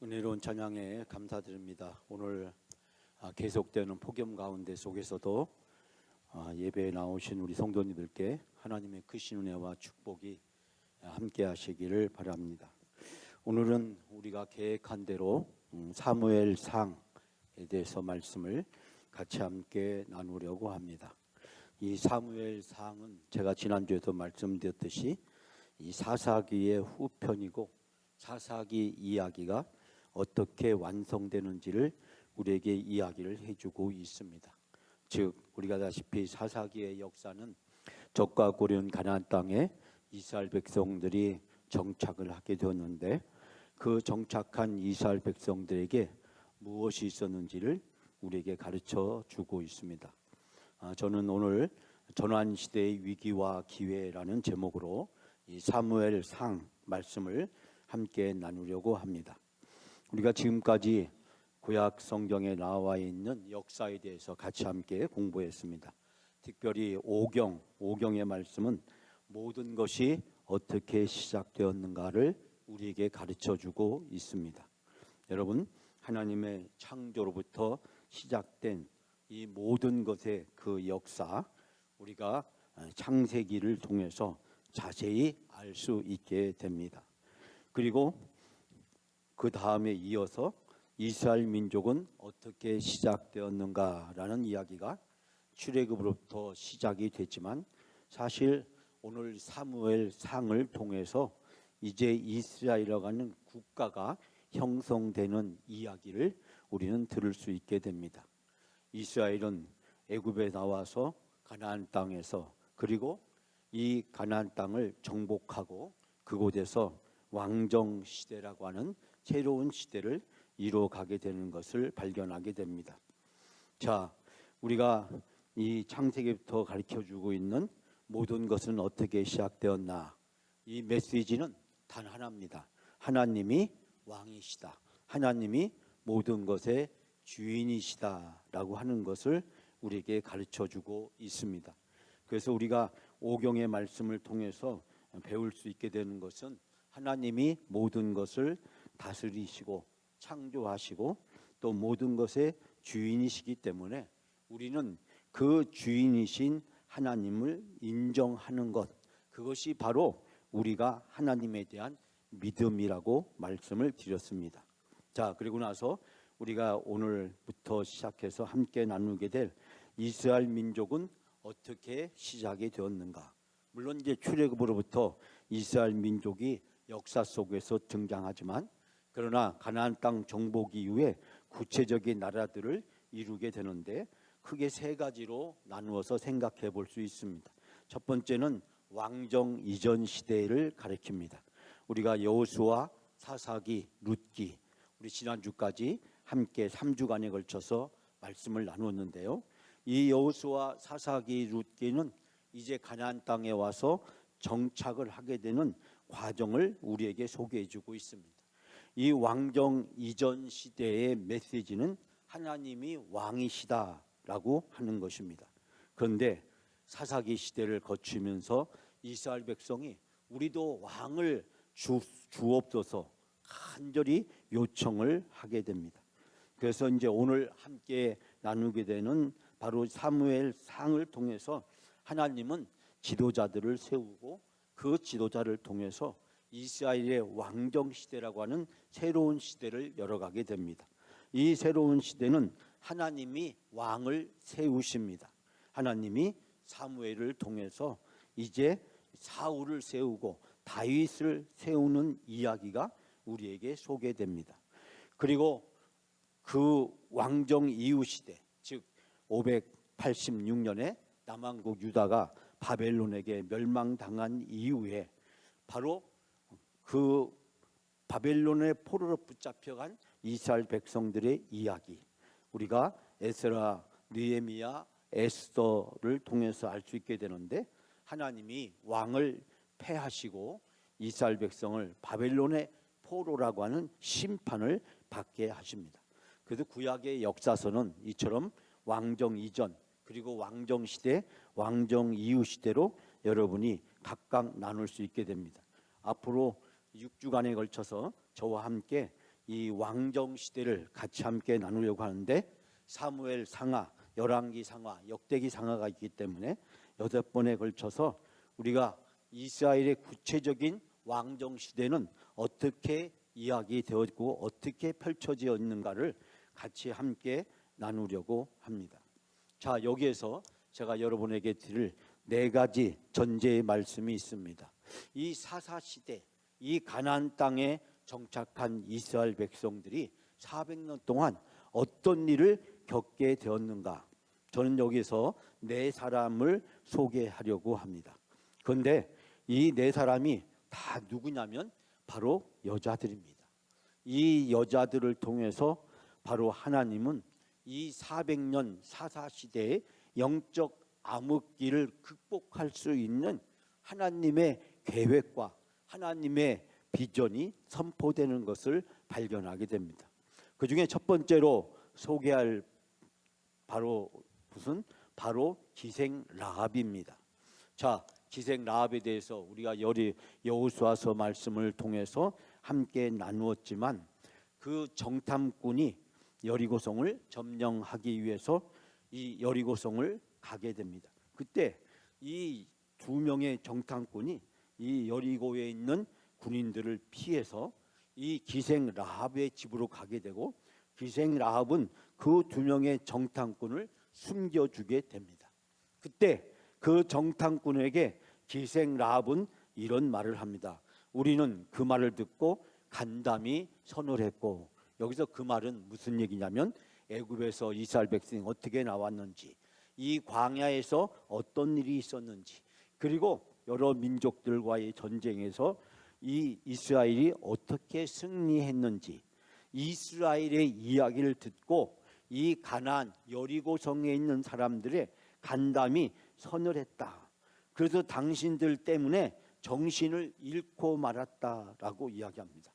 은혜로운 찬양에 감사드립니다. 오늘 계속되는 폭염 가운데 속에서도 예배에 나오신 우리 성도님들께 하나님의 크신 은혜와 축복이 함께 하시기를 바랍니다. 오늘은 우리가 계획한 대로 사무엘상에 대해서 말씀을 같이 함께 나누려고 합니다. 이 사무엘상은 제가 지난주에도 말씀드렸듯이 이 사사기의 후편이고 사사기 이야기가 어떻게 완성되는지를 우리에게 이야기를 해주고 있습니다. 즉 우리가 아시다시피 사사기의 역사는 적과 고려한 가나안 땅에 이스라엘 백성들이 정착을 하게 되었는데 그 정착한 이스라엘 백성들에게 무엇이 있었는지를 우리에게 가르쳐 주고 있습니다. 저는 오늘 전환시대의 위기와 기회라는 제목으로 이 사무엘상 말씀을 함께 나누려고 합니다. 우리가 지금까지 구약 성경에 나와 있는 역사에 대해서 같이 함께 공부했습니다. 특별히 오경의 말씀은 모든 것이 어떻게 시작되었는가를 우리에게 가르쳐주고 있습니다. 여러분, 하나님의 창조로부터 시작된 이 모든 것의 그 역사, 우리가 창세기를 통해서 자세히 알 수 있게 됩니다. 그리고 그 다음에 이어서 이스라엘 민족은 어떻게 시작되었는가라는 이야기가 출애굽으로부터 시작이 됐지만 사실 오늘 사무엘상을 통해서 이제 이스라엘이라고 하는 국가가 형성되는 이야기를 우리는 들을 수 있게 됩니다. 이스라엘은 애굽에 나와서 가나안 땅에서 그리고 이 가나안 땅을 정복하고 그곳에서 왕정 시대라고 하는 새로운 시대를 이루어가게 되는 것을 발견하게 됩니다. 자, 우리가 이 창세기부터 가르쳐주고 있는 모든 것은 어떻게 시작되었나, 이 메시지는 단 하나입니다. 하나님이 왕이시다, 하나님이 모든 것의 주인이시다라고 하는 것을 우리에게 가르쳐주고 있습니다. 그래서 우리가 오경의 말씀을 통해서 배울 수 있게 되는 것은 하나님이 모든 것을 다스리시고 창조하시고 또 모든 것의 주인이시기 때문에 우리는 그 주인이신 하나님을 인정하는 것, 그것이 바로 우리가 하나님에 대한 믿음이라고 말씀을 드렸습니다. 자, 그리고 나서 우리가 오늘부터 시작해서 함께 나누게 될 이스라엘 민족은 어떻게 시작이 되었는가. 물론 이제 출애굽으로부터 이스라엘 민족이 역사 속에서 등장하지만 그러나 가나안 땅 정복 이후에 구체적인 나라들을 이루게 되는데 크게 세 가지로 나누어서 생각해 볼 수 있습니다. 첫 번째는 왕정 이전 시대를 가리킵니다. 우리가 여호수아, 사사기, 룻기, 우리 지난주까지 함께 3주간에 걸쳐서 말씀을 나누었는데요. 이 여호수아, 사사기, 룻기는 이제 가나안 땅에 와서 정착을 하게 되는 과정을 우리에게 소개해 주고 있습니다. 이 왕정 이전 시대의 메시지는 하나님이 왕이시다라고 하는 것입니다. 그런데 사사기 시대를 거치면서 이스라엘 백성이 우리도 왕을 주옵소서 간절히 요청을 하게 됩니다. 그래서 이제 오늘 함께 나누게 되는 바로 사무엘상을 통해서 하나님은 지도자들을 세우고 그 지도자를 통해서 이스라엘의 왕정 시대라고 하는 새로운 시대를 열어가게 됩니다. 이 새로운 시대는 하나님이 왕을 세우십니다. 하나님이 사무엘을 통해서 이제 사울을 세우고 다윗을 세우는 이야기가 우리에게 소개됩니다. 그리고 그 왕정 이후 시대, 즉 586년에 남왕국 유다가 바벨론에게 멸망당한 이후에 바로 그 바벨론의 포로로 붙잡혀간 이스라엘 백성들의 이야기, 우리가 에스라, 느헤미야, 에스더를 통해서 알 수 있게 되는데 하나님이 왕을 패하시고 이스라엘 백성을 바벨론의 포로라고 하는 심판을 받게 하십니다. 그래서 구약의 역사서는 이처럼 왕정 이전 그리고 왕정 시대, 왕정 이후 시대로 여러분이 각각 나눌 수 있게 됩니다. 앞으로 6주간에 걸쳐서 저와 함께 이 왕정 시대를 같이 함께 나누려고 하는데, 사무엘 상하, 열왕기 상하, 역대기 상하가 있기 때문에 6번에 걸쳐서 우리가 이스라엘의 구체적인 왕정 시대는 어떻게 이야기되었고 어떻게 펼쳐져 있는가를 같이 함께 나누려고 합니다. 자, 여기에서 제가 여러분에게 드릴 4가지 전제의 말씀이 있습니다. 이 사사시대, 이 가나안 땅에 정착한 이스라엘 백성들이 400년 동안 어떤 일을 겪게 되었는가, 저는 여기서 4사람을 소개하려고 합니다. 그런데 이 4사람이 다 누구냐면 바로 여자들입니다. 이 여자들을 통해서 바로 하나님은 이 400년 사사시대의 영적 암흑기를 극복할 수 있는 하나님의 계획과 하나님의 비전이 선포되는 것을 발견하게 됩니다. 그 중에 첫 번째로 소개할 바로 기생 라합입니다. 자, 기생 라합에 대해서 우리가 여호수아서 말씀을 통해서 함께 나누었지만, 그 정탐꾼이 여리고성을 점령하기 위해서 이 여리고성을 가게 됩니다. 그때 이 2명의 정탐꾼이 이 여리고에 있는 군인들을 피해서 이 기생 라합의 집으로 가게 되고, 기생 라합은 그 2명의 정탐꾼을 숨겨주게 됩니다. 그때 그 정탐꾼에게 기생 라합은 이런 말을 합니다. 우리는 그 말을 듣고 간담이 선을 했고, 여기서 그 말은 무슨 얘기냐면 애굽에서 이스라엘 백성이 어떻게 나왔는지, 이 광야에서 어떤 일이 있었는지, 그리고 여러 민족들과의 전쟁에서 이 이스라엘이 어떻게 승리했는지, 이스라엘의 이야기를 듣고 이 가나안 여리고성에 있는 사람들의 간담이 선을 했다. 그래서 당신들 때문에 정신을 잃고 말았다라고 이야기합니다.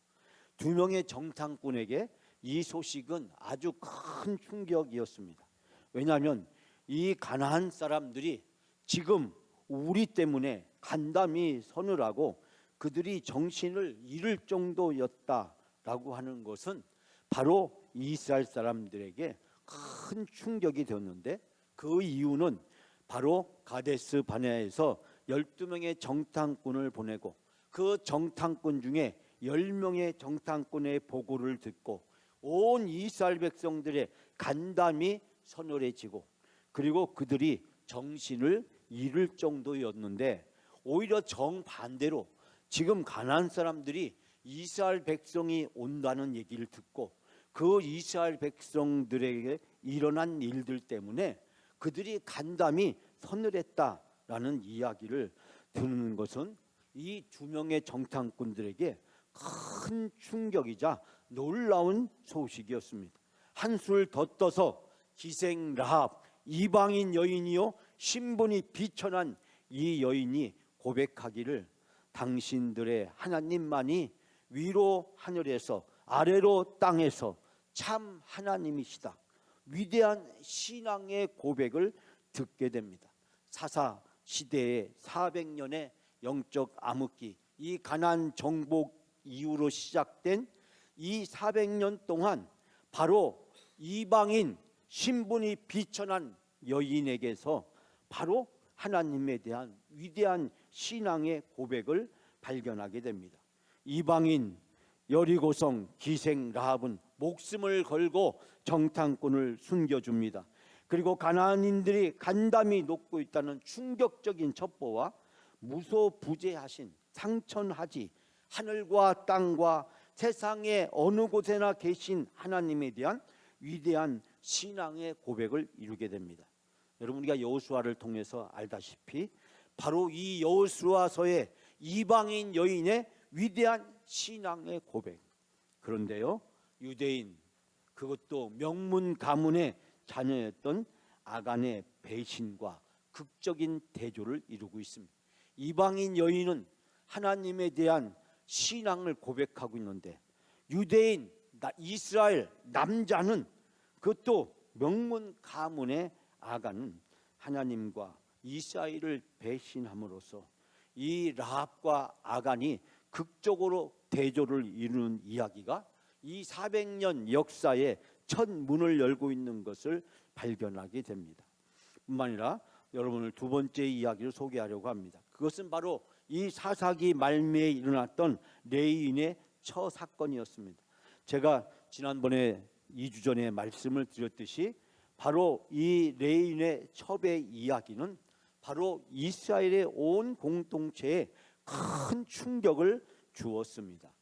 2명의 정탐꾼에게 이 소식은 아주 큰 충격이었습니다. 왜냐하면 이 가나안 사람들이 지금 우리 때문에 간담이 선을 하고 그들이 정신을 잃을 정도였다라고 하는 것은 바로 이스라엘 사람들에게 큰 충격이 되었는데, 그 이유는 바로 가데스 바네아에서 12명의 정탐꾼을 보내고 그 정탐꾼 중에 10명의 정탐꾼의 보고를 듣고 온 이스라엘 백성들의 간담이 서늘해지고, 그리고 그들이 정신을 잃을 정도였는데, 오히려 정반대로 지금 가나안 사람들이 이스라엘 백성이 온다는 얘기를 듣고 그 이스라엘 백성들에게 일어난 일들 때문에 그들이 간담이 서늘했다라는 이야기를 듣는 것은 이 2명의 정탐꾼들에게 큰 충격이자 놀라운 소식이었습니다. 한술 더 떠서 기생 라합, 이방인 여인이요 신분이 비천한 이 여인이 고백하기를, 당신들의 하나님만이 위로 하늘에서 아래로 땅에서 참 하나님이시다, 위대한 신앙의 고백을 듣게 됩니다. 사사 시대의 400년의 영적 암흑기, 이 가나안 정복 이후로 시작된 이 400년 동안 바로 이방인 신분이 비천한 여인에게서 바로 하나님에 대한 위대한 신앙의 고백을 발견하게 됩니다. 이방인 여리고성 기생 라합은 목숨을 걸고 정탐꾼을 숨겨줍니다. 그리고 가나안인들이 간담이 녹고 있다는 충격적인 첩보와 무소부재하신 상천하지 하늘과 땅과 세상의 어느 곳에나 계신 하나님에 대한 위대한 신앙의 고백을 이루게 됩니다. 여러분, 우리가 여호수아를 통해서 알다시피 바로 이 여호수아서의 이방인 여인의 위대한 신앙의 고백. 그런데요, 유대인, 그것도 명문 가문의 자녀였던 아간의 배신과 극적인 대조를 이루고 있습니다. 이방인 여인은 하나님에 대한 신앙을 고백하고 있는데, 유대인 이스라엘 남자는, 그것도 명문 가문의 아간은 하나님과 이스라엘을 배신함으로써 이 라합과 아간이 극적으로 대조를 이루는 이야기가 이 400년 역사에 첫 문을 열고 있는 것을 발견하게 됩니다. 뿐만 아니라 여러분을 두 번째 이야기를 소개하려고 합니다. 그것은 바로 이 사사기 말미에 일어났던 레위인의 처 사건이었습니다. 제가 지난번에 2주 전에 말씀을 드렸듯이 바로 이 레위인의 첩의 이야기는 바로 이스라엘의 온 공동체에 큰 충격을 주었습니다.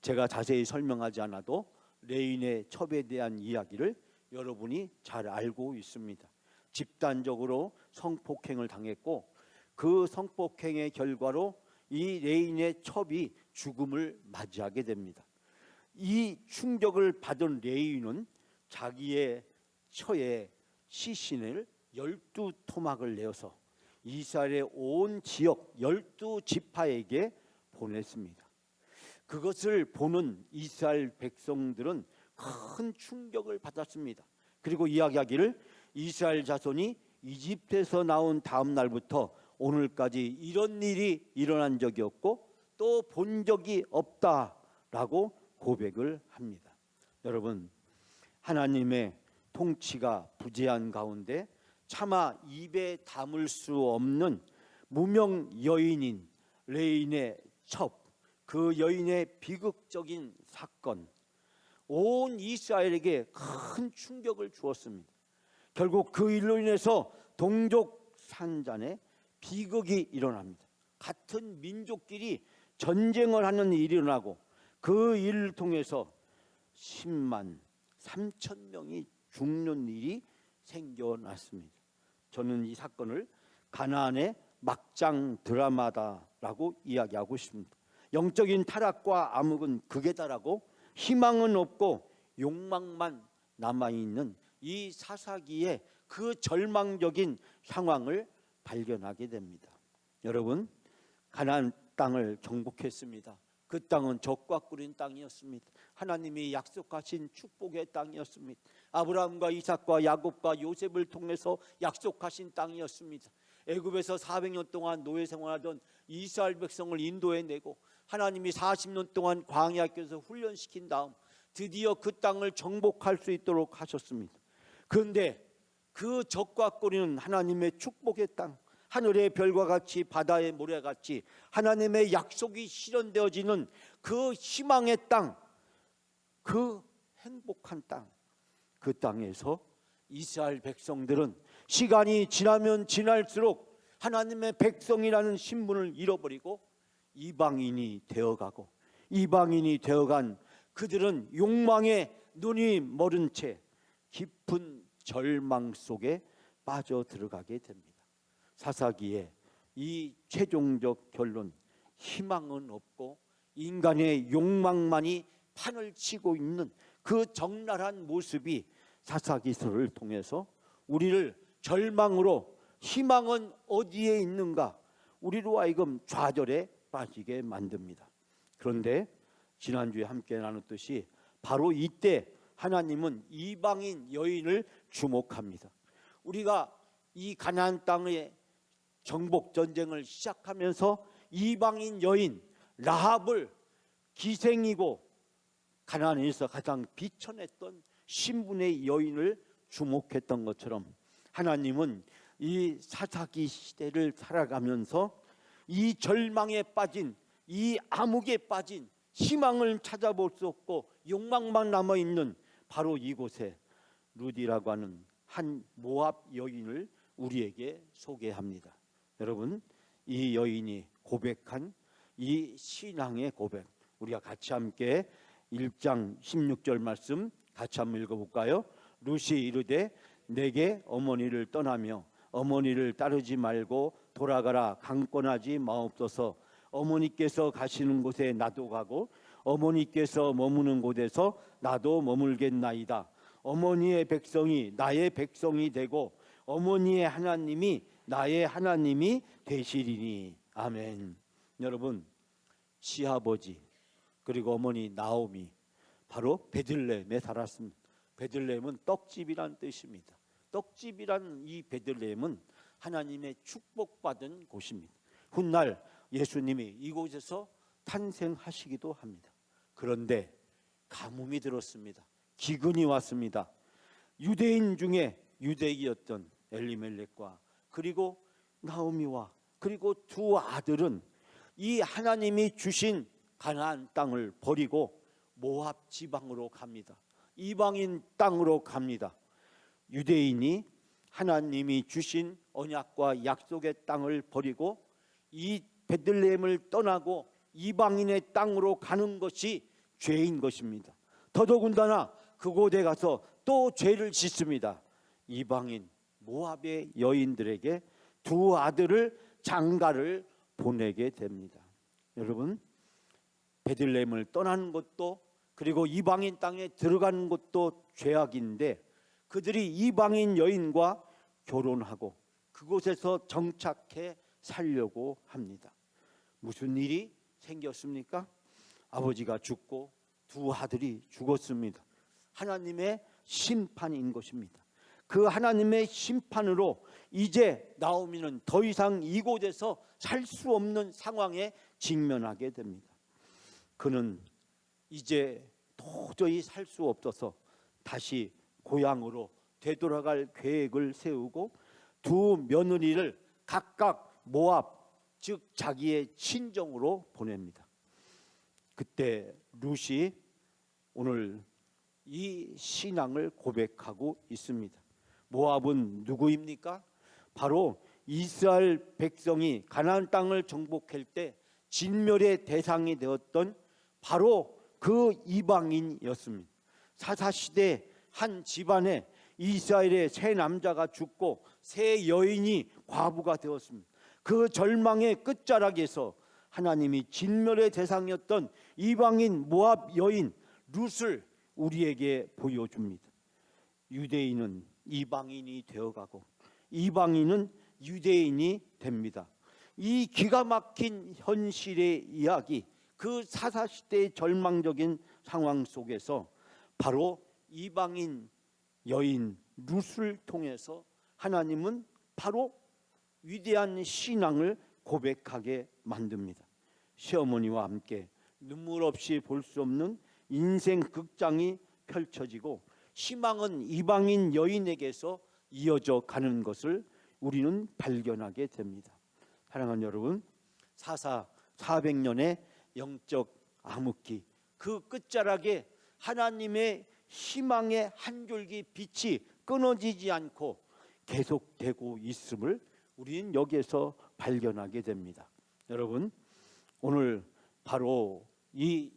제가 자세히 설명하지 않아도 레위인의 첩에 대한 이야기를 여러분이 잘 알고 있습니다. 집단적으로 성폭행을 당했고 그 성폭행의 결과로 이 레위인의 첩이 죽음을 맞이하게 됩니다. 이 충격을 받은 레위인은 자기의 처에 시신을 12토막을 내어서 이스라엘의 온 지역 12지파에게 보냈습니다. 그것을 보는 이스라엘 백성들은 큰 충격을 받았습니다. 그리고 이야기하기를 이스라엘 자손이 이집트에서 나온 다음 날부터 오늘까지 이런 일이 일어난 적이 없고 또 본 적이 없다라고 고백을 합니다. 여러분, 하나님의 통치가 부재한 가운데 차마 입에 담을 수 없는 무명 여인인 레위인의 첩, 그 여인의 비극적인 사건, 온 이스라엘에게 큰 충격을 주었습니다. 결국 그 일로 인해서 동족 산잔의 비극이 일어납니다. 같은 민족끼리 전쟁을 하는 일이 일어나고 그 일을 통해서 10만 3천 명이 죽는 일이 생겨났습니다. 저는 이 사건을 가나안의 막장 드라마다라고 이야기하고 있습니다. 영적인 타락과 암흑은 극에 달하고 희망은 없고 욕망만 남아있는 이 사사기의 그 절망적인 상황을 발견하게 됩니다. 여러분, 가나안 땅을 정복했습니다. 그 땅은 적과 꿀인 땅이었습니다. 하나님이 약속하신 축복의 땅이었습니다. 아브라함과 이삭과 야곱과 요셉을 통해서 약속하신 땅이었습니다. 애굽에서 400년 동안 노예 생활하던 이스라엘 백성을 인도해내고 하나님이 40년 동안 광야에서 훈련시킨 다음 드디어 그 땅을 정복할 수 있도록 하셨습니다. 그런데 그 적과 꿀이는 하나님의 축복의 땅, 하늘의 별과 같이 바다의 모래같이 하나님의 약속이 실현되어지는 그 희망의 땅, 그 행복한 땅, 그 땅에서 이스라엘 백성들은 시간이 지나면 지날수록 하나님의 백성이라는 신분을 잃어버리고 이방인이 되어가고, 이방인이 되어간 그들은 욕망에 눈이 멀은 채 깊은 절망 속에 빠져 들어가게 됩니다. 사사기의 이 최종적 결론, 희망은 없고 인간의 욕망만이 판을 치고 있는 그 적나라한 모습이 사사기서를 통해서 우리를 절망으로, 희망은 어디에 있는가, 우리로 하여금 좌절에 빠지게 만듭니다. 그런데 지난주에 함께 나눴듯이 바로 이때 하나님은 이방인 여인을 주목합니다. 우리가 이 가나안 땅의 정복 전쟁을 시작하면서 이방인 여인 라합을 기생이고 가나안에서 가장 비천했던 신분의 여인을 주목했던 것처럼 하나님은 이 사사기 시대를 살아가면서 이 절망에 빠진, 이 암흑에 빠진, 희망을 찾아볼 수 없고 욕망만 남아있는 바로 이곳에 루디라고 하는 한 모압 여인을 우리에게 소개합니다. 여러분, 이 여인이 고백한 이 신앙의 고백, 우리가 같이 함께 1장 16절 말씀 같이 한번 읽어볼까요? 룻이 이르되 내게 어머니를 떠나며 어머니를 따르지 말고 돌아가라, 강권하지 마옵소서. 어머니께서 가시는 곳에 나도 가고 어머니께서 머무는 곳에서 나도 머물겠나이다. 어머니의 백성이 나의 백성이 되고 어머니의 하나님이 나의 하나님이 되시리니. 아멘. 여러분, 시아버지 그리고 어머니 나오미 바로 베들레헴에 살았습니다. 베들레헴은 떡집이란 뜻입니다. 떡집이란 이 베들레헴은 하나님의 축복받은 곳입니다. 훗날 예수님이 이곳에서 탄생하시기도 합니다. 그런데 가뭄이 들었습니다. 기근이 왔습니다. 유대인 중에 유대인이었던 엘리멜렉과 그리고 나오미와 그리고 두 아들은 이 하나님이 주신 가나안 땅을 버리고 모압 지방으로 갑니다. 이방인 땅으로 갑니다. 유대인이 하나님이 주신 언약과 약속의 땅을 버리고 이 베들레헴을 떠나고 이방인의 땅으로 가는 것이 죄인 것입니다. 더더군다나 그곳에 가서 또 죄를 짓습니다. 이방인 모압의 여인들에게 두 아들을 장가를 보내게 됩니다. 여러분, 베들레헴을 떠나는 것도 그리고 이방인 땅에 들어가는 것도 죄악인데 그들이 이방인 여인과 결혼하고 그곳에서 정착해 살려고 합니다. 무슨 일이 생겼습니까? 아버지가 죽고 두 아들이 죽었습니다. 하나님의 심판인 것입니다. 그 하나님의 심판으로 이제 나오미는 더 이상 이곳에서 살 수 없는 상황에 직면하게 됩니다. 그는 이제 도저히 살 수 없어서 다시 고향으로 되돌아갈 계획을 세우고 두 며느리를 각각 모압, 즉 자기의 친정으로 보냅니다. 그때 룻이 오늘 이 신앙을 고백하고 있습니다. 모압은 누구입니까? 바로 이스라엘 백성이 가나안 땅을 정복할 때 진멸의 대상이 되었던 바로 그 이방인이었습니다. 사사시대 한 집안에 이스라엘의 세 남자가 죽고 세 여인이 과부가 되었습니다. 그 절망의 끝자락에서 하나님이 진멸의 대상이었던 이방인 모압 여인 룻을 우리에게 보여줍니다. 유대인은 이방인이 되어가고 이방인은 유대인이 됩니다. 이 기가 막힌 현실의 이야기, 그 사사시대의 절망적인 상황 속에서 바로 이방인 여인 룻을 통해서 하나님은 바로 위대한 신앙을 고백하게 만듭니다. 시어머니와 함께 눈물 없이 볼 수 없는 인생 극장이 펼쳐지고 희망은 이방인 여인에게서 이어져 가는 것을 우리는 발견하게 됩니다. 사랑하는 여러분, 사사 400년의 영적 암흑기, 그 끝자락에 하나님의 희망의 한 줄기 빛이 끊어지지 않고 계속되고 있음을 우리는 여기에서 발견하게 됩니다. 여러분, 오늘 바로 이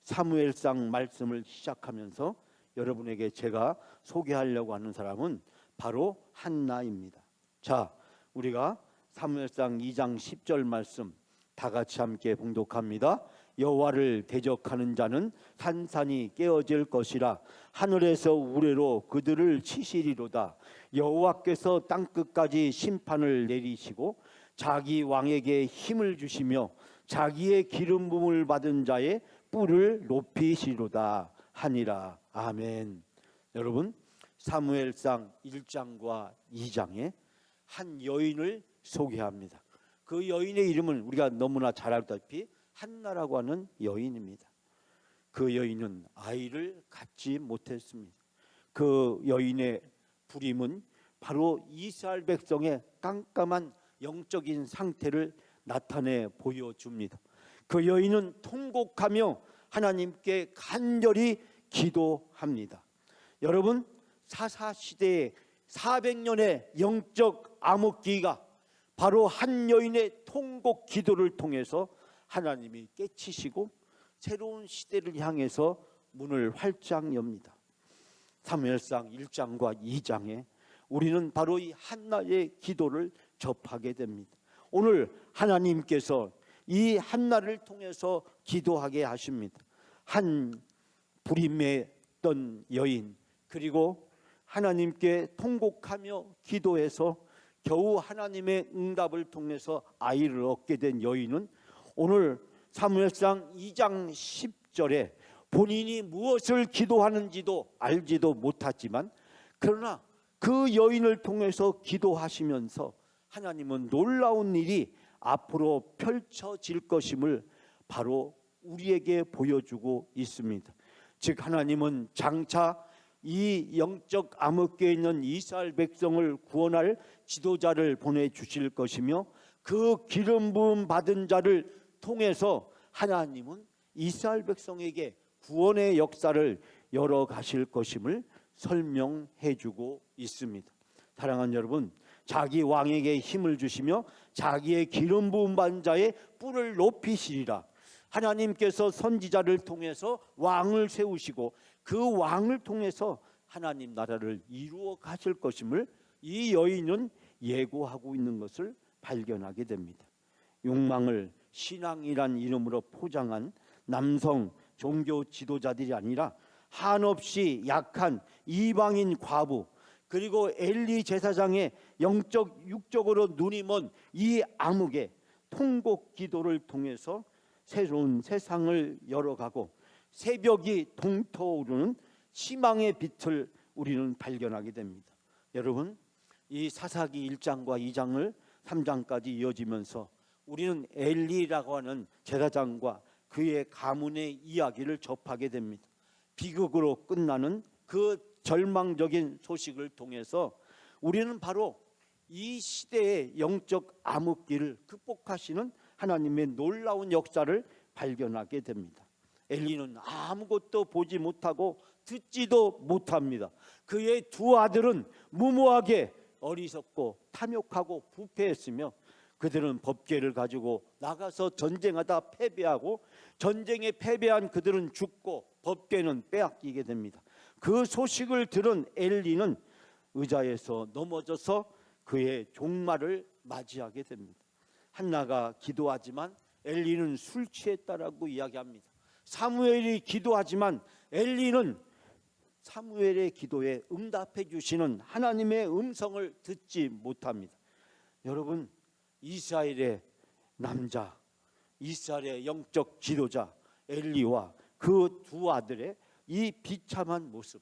사무엘상 말씀을 시작하면서 여러분에게 제가 소개하려고 하는 사람은 바로 한나입니다. 자, 우리가 사무엘상 2장 10절 말씀 다 같이 함께 봉독합니다. 여호와를 대적하는 자는 산산이 깨어질 것이라. 하늘에서 우레로 그들을 치시리로다. 여호와께서 땅끝까지 심판을 내리시고 자기 왕에게 힘을 주시며 자기의 기름 부음을 받은 자의 뿔을 높이시리로다 하니라. 아멘. 여러분, 사무엘상 1장과 2장에 한 여인을 소개합니다. 그 여인의 이름은 우리가 너무나 잘 알다시피 한나라고 하는 여인입니다. 그 여인은 아이를 갖지 못했습니다. 그 여인의 부림은 바로 이스라엘 백성의 깜깜한 영적인 상태를 나타내 보여줍니다. 그 여인은 통곡하며 하나님께 간절히 기도합니다. 여러분, 사사시대의 400년의 영적 암흑기가 바로 한 여인의 통곡 기도를 통해서 하나님이 깨치시고 새로운 시대를 향해서 문을 활짝 엽니다. 사무엘상 1장과 2장에 우리는 바로 이 한나의 기도를 접하게 됩니다. 오늘 하나님께서 이 한나를 통해서 기도하게 하십니다. 한 불임했던 여인, 그리고 하나님께 통곡하며 기도해서 겨우 하나님의 응답을 통해서 아이를 얻게 된 여인은 오늘 사무엘상 2장 10절에 본인이 무엇을 기도하는지도 알지도 못하지만 그러나 그 여인을 통해서 기도하시면서 하나님은 놀라운 일이 앞으로 펼쳐질 것임을 바로 우리에게 보여주고 있습니다. 즉 하나님은 장차 이 영적 암흑기에 있는 이스라엘 백성을 구원할 지도자를 보내주실 것이며 그 기름 부음 받은 자를 통해서 하나님은 이스라엘 백성에게 구원의 역사를 열어가실 것임을 설명해 주고 있습니다. 사랑하는 여러분, 자기 왕에게 힘을 주시며 자기의 기름 부음 받은 자의 뿔을 높이시리라. 하나님께서 선지자를 통해서 왕을 세우시고 그 왕을 통해서 하나님 나라를 이루어 가실 것임을 이 여인은 예고하고 있는 것을 발견하게 됩니다. 욕망을 신앙이란 이름으로 포장한 남성 종교 지도자들이 아니라 한없이 약한 이방인 과부, 그리고 엘리 제사장의 영적 육적으로 눈이 먼 이 암흑의 통곡 기도를 통해서 새로운 세상을 열어가고 새벽이 동터오르는 희망의 빛을 우리는 발견하게 됩니다. 여러분, 이 사사기 1장과 2장을 3장까지 이어지면서 우리는 엘리라고 하는 제사장과 그의 가문의 이야기를 접하게 됩니다. 비극으로 끝나는 그 절망적인 소식을 통해서 우리는 바로 이 시대의 영적 암흑기를 극복하시는 하나님의 놀라운 역사를 발견하게 됩니다. 엘리는 아무것도 보지 못하고 듣지도 못합니다. 그의 두 아들은 무모하게 어리석고 탐욕하고 부패했으며 그들은 법궤를 가지고 나가서 전쟁하다 패배하고 전쟁에 패배한 그들은 죽고 법궤는 빼앗기게 됩니다. 그 소식을 들은 엘리는 의자에서 넘어져서 그의 종말을 맞이하게 됩니다. 한나가 기도하지만 엘리는 술 취했다라고 이야기합니다. 사무엘이 기도하지만 엘리는 사무엘의 기도에 응답해 주시는 하나님의 음성을 듣지 못합니다. 여러분, 이스라엘의 남자, 이스라엘의 영적 지도자 엘리와 그 두 아들의 이 비참한 모습,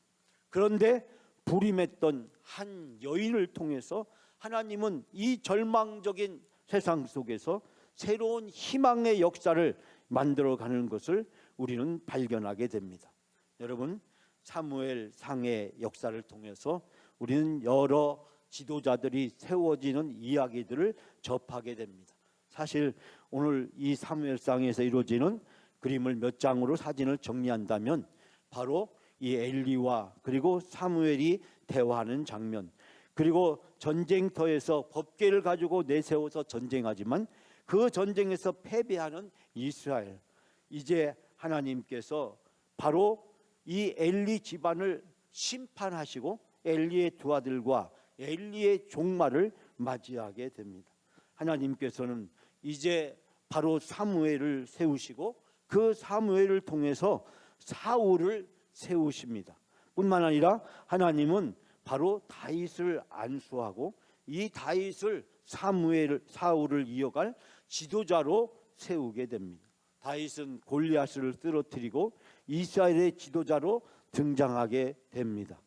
그런데 불임했던 한 여인을 통해서 하나님은 이 절망적인 세상 속에서 새로운 희망의 역사를 만들어가는 것을 우리는 발견하게 됩니다. 여러분, 사무엘 상의 역사를 통해서 우리는 여러 지도자들이 세워지는 이야기들을 접하게 됩니다. 사실 오늘 이 사무엘상에서 이루어지는 그림을 몇 장으로 사진을 정리한다면 바로 이 엘리와 그리고 사무엘이 대화하는 장면, 그리고 전쟁터에서 법궤를 가지고 내세워서 전쟁하지만 그 전쟁에서 패배하는 이스라엘, 이제 하나님께서 바로 이 엘리 집안을 심판하시고 엘리의 두 아들과 엘리의 종말을 맞이하게 됩니다. 하나님께서는 이제 바로 사무엘을 세우시고 그 사무엘을 통해서 사울을 세우십니다. 뿐만 아니라 하나님은 바로 다윗을 안수하고 이 다윗을 사울을 이어갈 지도자로 세우게 됩니다. 다윗은 골리앗을 쓰러뜨리고 이스라엘의 지도자로 등장하게 됩니다.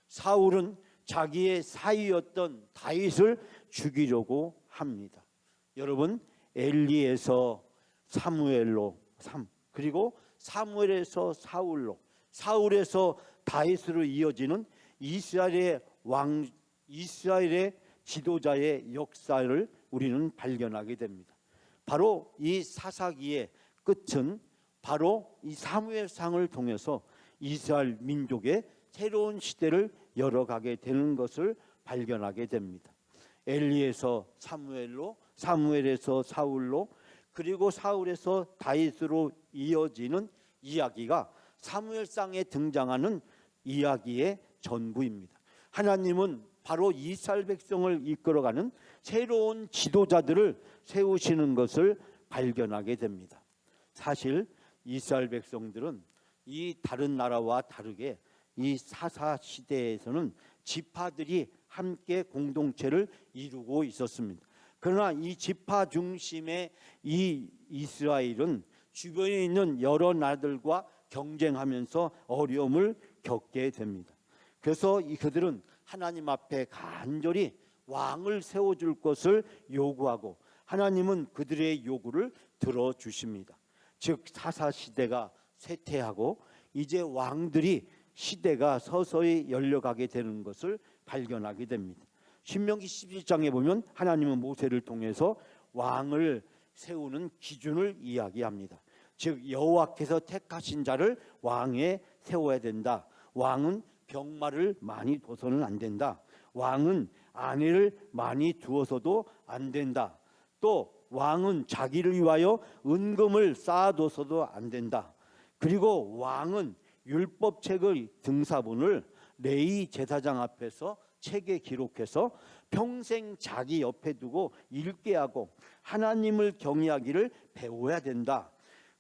사울은 자기의 사위였던 다윗을 죽이려고 합니다. 여러분, 엘리에서 사무엘로 그리고 사무엘에서 사울로, 사울에서 다윗으로 이어지는 이스라엘의 지도자의 역사를 우리는 발견하게 됩니다. 바로 이 사사기의 끝은 바로 이 사무엘상을 통해서 이스라엘 민족의 새로운 시대를 열어가게 되는 것을 발견하게 됩니다. 엘리에서 사무엘로, 사무엘에서 사울로, 그리고 사울에서 다윗으로 이어지는 이야기가 사무엘상에 등장하는 이야기의 전부입니다. 하나님은 바로 이스라엘 백성을 이끌어가는 새로운 지도자들을 세우시는 것을 발견하게 됩니다. 사실 이스라엘 백성들은 이 다른 나라와 다르게 이 사사 시대에서는 지파들이 함께 공동체를 이루고 있었습니다. 그러나 이 지파 중심의 이 이스라엘은 주변에 있는 여러 나라들과 경쟁하면서 어려움을 겪게 됩니다. 그래서 그들은 하나님 앞에 간절히 왕을 세워줄 것을 요구하고 하나님은 그들의 요구를 들어주십니다. 즉 사사시대가 쇠퇴하고 이제 왕들이 시대가 서서히 열려가게 되는 것을 발견하게 됩니다. 신명기 17장에 보면 하나님은 모세를 통해서 왕을 세우는 기준을 이야기합니다. 즉 여호와께서 택하신 자를 왕에 세워야 된다. 왕은 병마를 많이 둬서는 안 된다. 왕은 아내를 많이 두어서도 안 된다. 또 왕은 자기를 위하여 은금을 쌓아둬서도 안 된다. 그리고 왕은 율법책의 등사본을 레위 제사장 앞에서 책에 기록해서 평생 자기 옆에 두고 읽게 하고 하나님을 경외하기를 배워야 된다.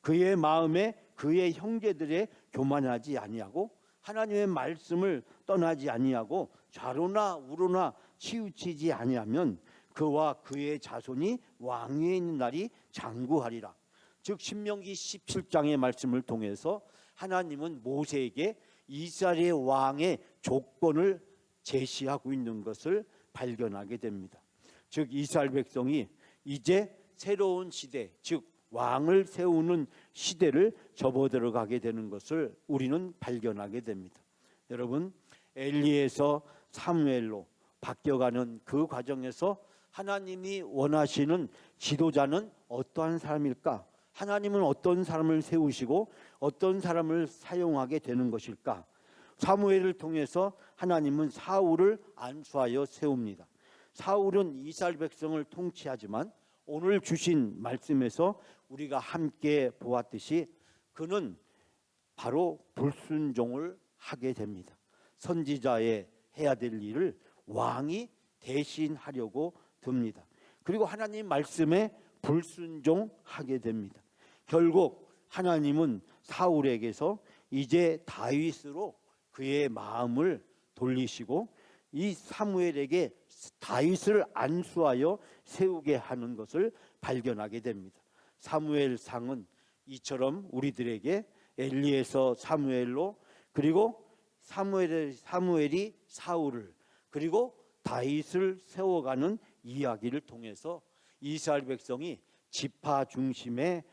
그의 마음에 그의 형제들의 교만하지 아니하고 하나님의 말씀을 떠나지 아니하고 좌로나 우로나 치우치지 아니하면 그와 그의 자손이 왕위에 있는 날이 장구하리라. 즉 신명기 17장의 말씀을 통해서 하나님은 모세에게 이스라엘의 왕의 조건을 제시하고 있는 것을 발견하게 됩니다. 즉 이스라엘 백성이 이제 새로운 시대, 즉 왕을 세우는 시대를 접어들어가게 되는 것을 우리는 발견하게 됩니다. 여러분, 엘리에서 사무엘로 바뀌어가는 그 과정에서 하나님이 원하시는 지도자는 어떠한 사람일까? 하나님은 어떤 사람을 세우시고 어떤 사람을 사용하게 되는 것일까? 사무엘을 통해서 하나님은 사울을 안수하여 세웁니다. 사울은 이스라엘 백성을 통치하지만 오늘 주신 말씀에서 우리가 함께 보았듯이 그는 바로 불순종을 하게 됩니다. 선지자의 해야 될 일을 왕이 대신하려고 듭니다. 그리고 하나님 말씀에 불순종하게 됩니다. 결국 하나님은 사울에게서 이제 다윗으로 그의 마음을 돌리시고 이 사무엘에게 다윗을 안수하여 세우게 하는 것을 발견하게 됩니다. 사무엘상은 이처럼 우리들에게 엘리에서 사무엘로, 그리고 사무엘이 사울을, 그리고 다윗을 세워가는 이야기를 통해서 이스라엘 백성이 지파 중심의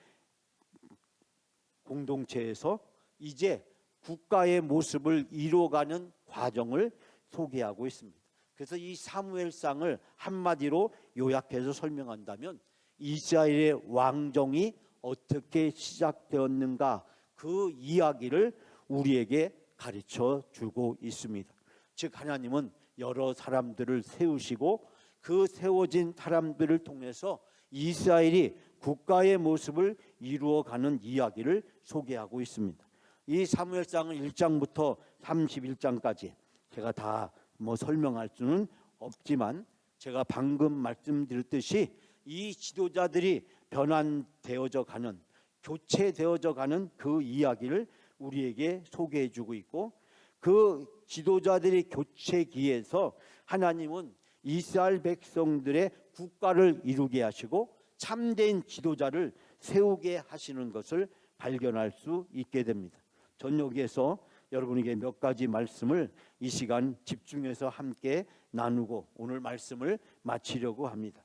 공동체에서 이제 국가의 모습을 이루어가는 과정을 소개하고 있습니다. 그래서 이 사무엘상을 한마디로 요약해서 설명한다면 이스라엘의 왕정이 어떻게 시작되었는가, 그 이야기를 우리에게 가르쳐 주고 있습니다. 즉 하나님은 여러 사람들을 세우시고 그 세워진 사람들을 통해서 이스라엘이 국가의 모습을 이루어가는 이야기를 소개하고 있습니다. 이 사무엘상은 1장부터 31장까지 제가 다 설명할 수는 없지만 제가 방금 말씀드렸듯이 이 지도자들이 변환되어져 가는, 교체되어져 가는 그 이야기를 우리에게 소개해 주고 있고, 그 지도자들의 교체기에서 하나님은 이스라엘 백성들의 국가를 이루게 하시고 참된 지도자를 세우게 하시는 것을 발견할 수 있게 됩니다. 전 여기에서 여러분에게 몇 가지 말씀을 이 시간 집중해서 함께 나누고 오늘 말씀을 마치려고 합니다.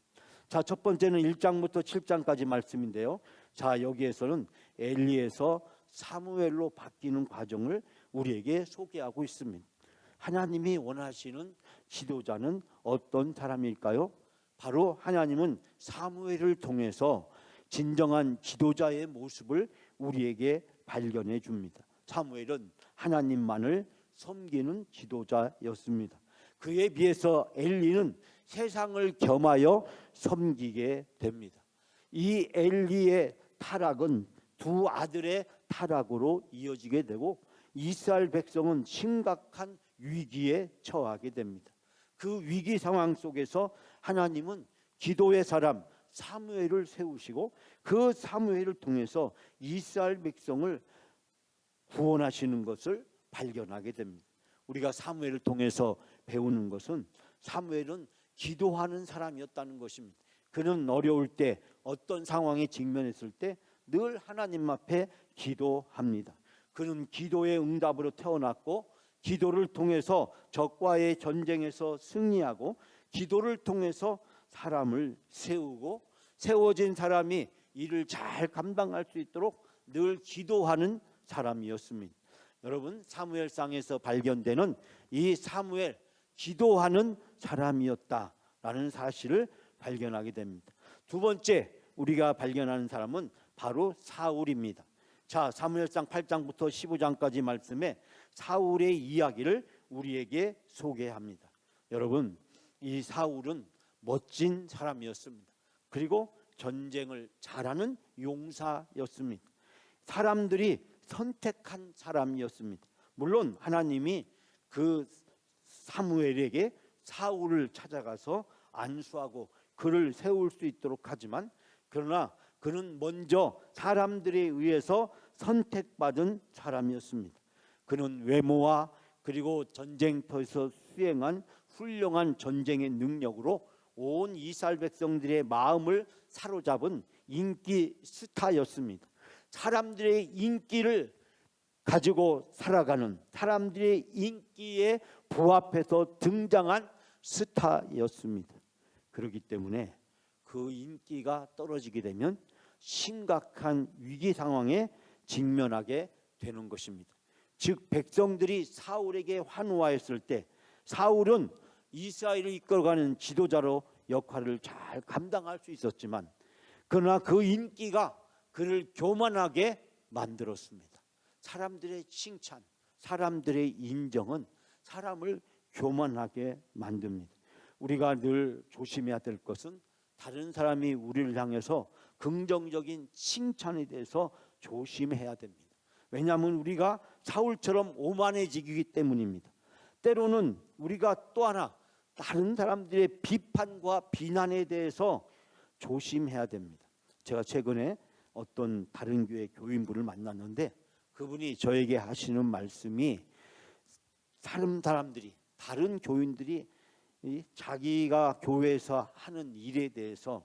자, 첫 번째는 1장부터 7장까지 말씀인데요. 자, 여기에서는 엘리에서 사무엘로 바뀌는 과정을 우리에게 소개하고 있습니다. 하나님이 원하시는 지도자는 어떤 사람일까요? 바로 하나님은 사무엘을 통해서 진정한 지도자의 모습을 우리에게 발견해 줍니다. 사무엘은 하나님만을 섬기는 지도자였습니다. 그에 비해서 엘리는 세상을 겸하여 섬기게 됩니다. 이 엘리의 타락은 두 아들의 타락으로 이어지게 되고 이스라엘 백성은 심각한 위기에 처하게 됩니다. 그 위기 상황 속에서 하나님은 기도의 사람 사무엘을 세우시고 그 사무엘을 통해서 이스라엘 백성을 구원하시는 것을 발견하게 됩니다. 우리가 사무엘을 통해서 배우는 것은 사무엘은 기도하는 사람이었다는 것입니다. 그는 어려울 때, 어떤 상황에 직면했을 때 늘 하나님 앞에 기도합니다. 그는 기도의 응답으로 태어났고 기도를 통해서 적과의 전쟁에서 승리하고 기도를 통해서 사람을 세우고 세워진 사람이 일을 잘 감당할 수 있도록 늘 기도하는 사람이었습니다. 여러분, 사무엘상에서 발견되는 이 사무엘, 기도하는 사람이었다라는 사실을 발견하게 됩니다. 두 번째 우리가 발견하는 사람은 바로 사울입니다. 자, 사무엘상 8장부터 15장까지 말씀에 사울의 이야기를 우리에게 소개합니다. 여러분, 이 사울은 멋진 사람이었습니다. 그리고 전쟁을 잘하는 용사였습니다. 사람들이 선택한 사람이었습니다. 물론 하나님이 그 사무엘에게 사울을 찾아가서 안수하고 그를 세울 수 있도록 하지만, 그러나 그는 먼저 사람들에 의해서 선택받은 사람이었습니다. 그는 외모와 그리고 전쟁터에서 수행한 훌륭한 전쟁의 능력으로 온 이스라엘 백성들의 마음을 사로잡은 인기 스타였습니다. 사람들의 인기를 가지고 살아가는, 사람들의 인기에 부합해서 등장한 스타였습니다. 그렇기 때문에 그 인기가 떨어지게 되면 심각한 위기 상황에 직면하게 되는 것입니다. 즉, 백성들이 사울에게 환호하였을 때 사울은 이스라엘을 이끌어가는 지도자로 역할을 잘 감당할 수 있었지만, 그러나 그 인기가 그를 교만하게 만들었습니다. 사람들의 칭찬, 사람들의 인정은 사람을 교만하게 만듭니다. 우리가 늘 조심해야 될 것은 다른 사람이 우리를 향해서 긍정적인 칭찬에 대해서 조심해야 됩니다. 왜냐하면 우리가 사울처럼 오만해지기 때문입니다. 때로는 우리가 또 하나 다른 사람들의 비판과 비난에 대해서 조심해야 됩니다. 제가 최근에 어떤 다른 교회 교인분을 만났는데 그분이 저에게 하시는 말씀이, 사람들이, 다른 교인들이 자기가 교회에서 하는 일에 대해서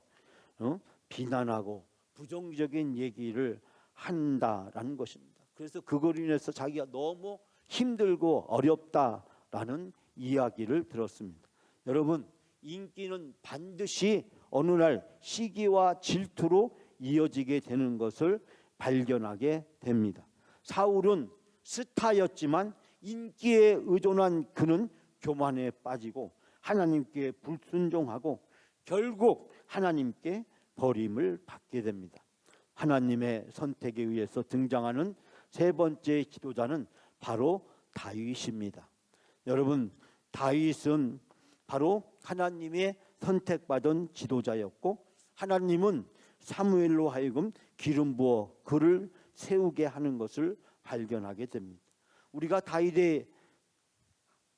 비난하고 부정적인 얘기를 한다라는 것입니다. 그래서 그걸로 인해서 자기가 너무 힘들고 어렵다라는 이야기를 들었습니다. 여러분, 인기는 반드시 어느 날 시기와 질투로 이어지게 되는 것을 발견하게 됩니다. 사울은 스타였지만 인기에 의존한 그는 교만에 빠지고 하나님께 불순종하고 결국 하나님께 버림을 받게 됩니다. 하나님의 선택에 의해서 등장하는 세 번째 지도자는 바로 다윗입니다. 여러분, 다윗은 바로 하나님의 선택받은 지도자였고, 하나님은 사무엘로 하여금 기름 부어 그를 세우게 하는 것을 발견하게 됩니다. 우리가 다윗의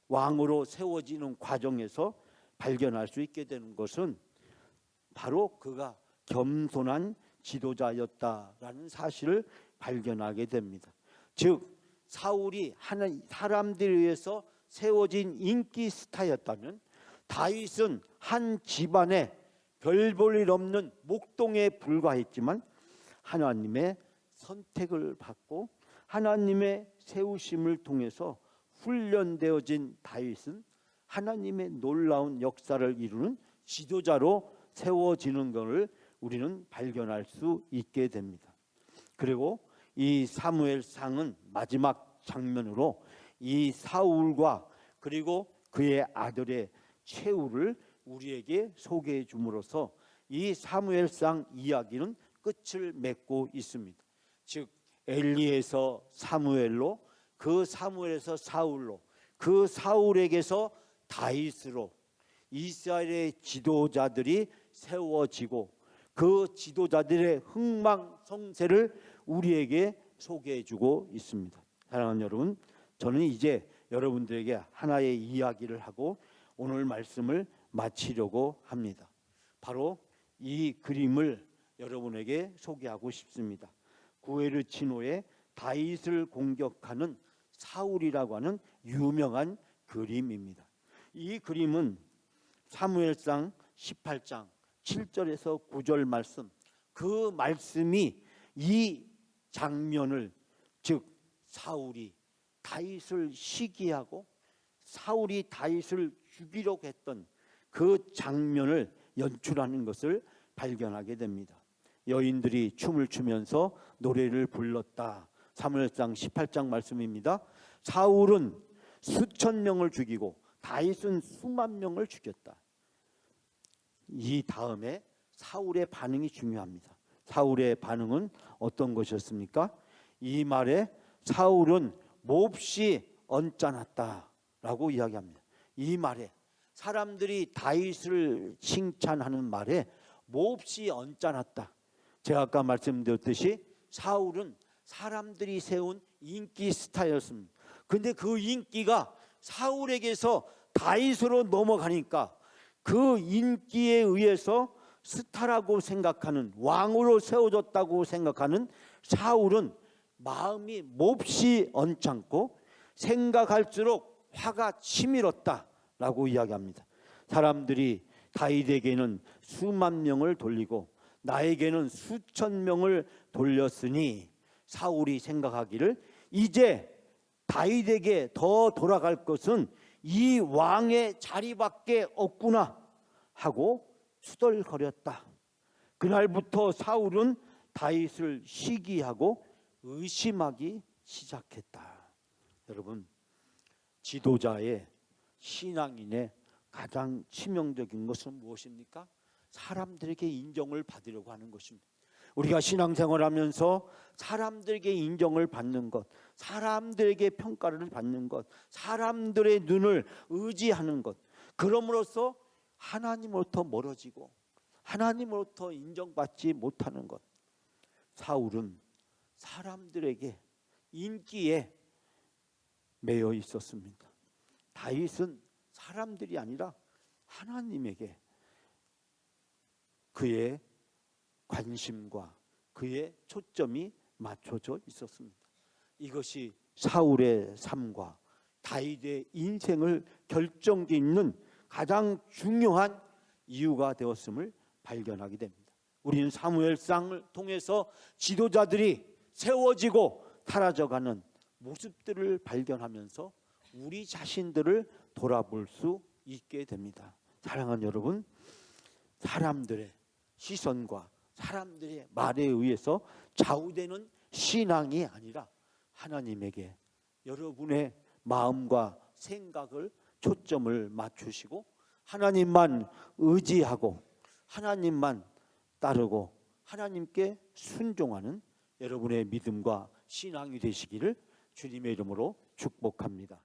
왕으로 세워지는 과정에서 발견할 수 있게 되는 것은 바로 그가 겸손한 지도자였다라는 사실을 발견하게 됩니다. 즉, 사울이 사람들에 의해서 세워진 인기 스타였다면 다윗은 한 집안의 별 볼 일 없는 목동에 불과했지만 하나님의 선택을 받고 하나님의 세우심을 통해서 훈련되어진 다윗은 하나님의 놀라운 역사를 이루는 지도자로 세워지는 것을 우리는 발견할 수 있게 됩니다. 그리고 이 사무엘상은 마지막 장면으로 이 사울과 그리고 그의 아들의 최후를 우리에게 소개해 줌으로써 이 사무엘상 이야기는 끝을 맺고 있습니다. 즉, 엘리에서 사무엘로, 그 사무엘에서 사울로, 그 사울에게서 다윗으로 이스라엘의 지도자들이 세워지고 그 지도자들의 흥망성쇠를 우리에게 소개해 주고 있습니다. 사랑하는 여러분, 저는 이제 여러분들에게 하나의 이야기를 하고 오늘 말씀을 마치려고 합니다. 바로 이 그림을 여러분에게 소개하고 싶습니다. 구에르 진호의 다윗을 공격하는 사울이라고 하는 유명한 그림입니다. 이 그림은 사무엘상 18장 7절에서 9절 말씀, 그 말씀이 이 장면을, 즉 사울이 다윗을 시기하고 사울이 다윗을 죽이려고 했던 그 장면을 연출하는 것을 발견하게 됩니다. 여인들이 춤을 추면서 노래를 불렀다. 사무엘상 18장 말씀입니다. 사울은 수천 명을 죽이고 다윗은 수만 명을 죽였다. 이 다음에 사울의 반응이 중요합니다. 사울의 반응은 어떤 것이었습니까? 이 말에 사울은 몹시 언짢았다라고 이야기합니다. 이 말에 사람들이 다윗을 칭찬하는 말에 몹시 언짢았다. 제가 아까 말씀드렸듯이 사울은 사람들이 세운 인기 스타였습니다. 근데 그 인기가 사울에게서 다윗으로 넘어가니까 그 인기에 의해서 스타라고 생각하는, 왕으로 세워졌다고 생각하는 사울은 마음이 몹시 언짢고 생각할수록 화가 치밀었다라고 이야기합니다. 사람들이 다윗에게는 수만 명을 돌리고 나에게는 수천 명을 돌렸으니 사울이 생각하기를 이제 다윗에게 더 돌아갈 것은 이 왕의 자리밖에 없구나 하고 투덜거렸다. 그날부터 사울은 다윗을 시기하고 의심하기 시작했다. 여러분, 지도자의 신앙인의 가장 치명적인 것은 무엇입니까? 사람들에게 인정을 받으려고 하는 것입니다. 우리가 신앙생활하면서 사람들에게 인정을 받는 것, 사람들에게 평가를 받는 것, 사람들의 눈을 의지하는 것, 그럼으로써 하나님으로부터 멀어지고 하나님으로부터 인정받지 못하는 것. 사울은 사람들에게 인기에 매여 있었습니다. 다윗은 사람들이 아니라 하나님에게 그의 관심과 그의 초점이 맞춰져 있었습니다. 이것이 사울의 삶과 다윗의 인생을 결정짓는 가장 중요한 이유가 되었음을 발견하게 됩니다. 우리는 사무엘상을 통해서 지도자들이 세워지고 사라져가는 모습들을 발견하면서 우리 자신들을 돌아볼 수 있게 됩니다. 사랑하는 여러분, 사람들의 시선과 사람들의 말에 의해서 좌우되는 신앙이 아니라 하나님에게 여러분의 마음과 생각을 초점을 맞추시고 하나님만 의지하고 하나님만 따르고 하나님께 순종하는 여러분의 믿음과 신앙이 되시기를 주님의 이름으로 축복합니다.